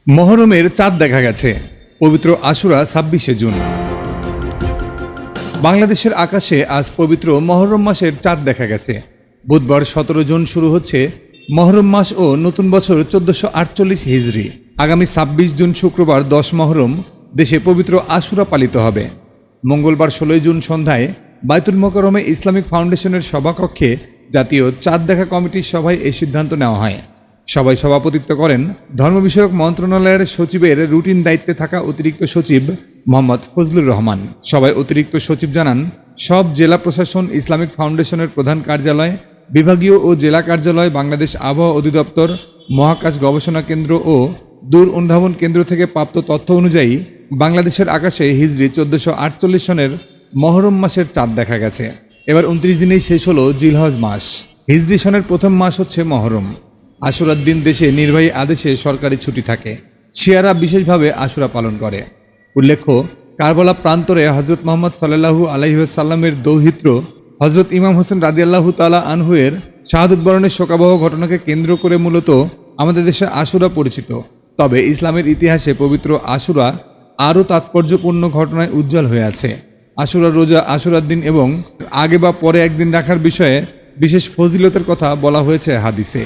মহরমের চাঁদ দেখা গেছে। পবিত্র আশুরা ২৬শে জুন। বাংলাদেশের আকাশে আজ পবিত্র মহরম মাসের চাঁদ দেখা গেছে। বুধবার ১৭ জুন শুরু হচ্ছে মহরম মাস ও নতুন বছর ১৪৪৮ হিজরি। আগামী ২৬ জুন শুক্রবার ১০ মহরম দেশে পবিত্র আশুরা পালিত হবে। মঙ্গলবার ১৬ জুন সন্ধ্যায় বায়তুল মোকাররমে ইসলামিক ফাউন্ডেশনের সভাকক্ষে জাতীয় চাঁদ দেখা কমিটির সভায় এই সিদ্ধান্ত নেওয়া হয়। সভায় সভাপতিত্ব করেন ধর্ম বিষয়ক মন্ত্রণালয়ের সচিবের রুটিন দায়িত্বে থাকা অতিরিক্ত সচিব মোহাম্মদ ফজলুর রহমান। সভায় অতিরিক্ত সচিব জানান, সব জেলা প্রশাসন, ইসলামিক ফাউন্ডেশনের প্রধান কার্যালয়, বিভাগীয় ও জেলা কার্যালয়, বাংলাদেশ আবহাওয়া অধিদপ্তর, মহাকাশ গবেষণা কেন্দ্র ও দূর অনুধাবন কেন্দ্র থেকে প্রাপ্ত তথ্য অনুযায়ী বাংলাদেশের আকাশে হিজরি ১৪৪৮ সনের মহরম মাসের চাঁদ দেখা গেছে। এবার ২৯ দিনেই শেষ হলো জিলহজ মাস। হিজরি সনের প্রথম মাস হচ্ছে মহরম। আশুরার দিন দেশে নির্বাহী আদেশে সরকারি ছুটি থাকে। শিয়ারা বিশেষভাবে আশুরা পালন করে। উল্লেখ্য, কারবালা প্রান্তরে হজরত মোহাম্মদ সাল্লাল্লাহু আলাইহি ওয়াসাল্লামের দৌহিত্র হজরত ইমাম হোসেন রাদিয়াল্লাহু তাআলা আনহুয়ের শাহাদত বরণের শোকাবহ ঘটনাকে কেন্দ্র করে মূলত আমাদের দেশে আশুরা পরিচিত। তবে ইসলামের ইতিহাসে পবিত্র আশুরা আরও তাৎপর্যপূর্ণ ঘটনায় উজ্জ্বল হয়ে আছে। আশুরা রোজা, আশুরার দিন এবং আগে বা পরে একদিন রাখার বিষয়ে বিশেষ ফজিলতের কথা বলা হয়েছে হাদিসে।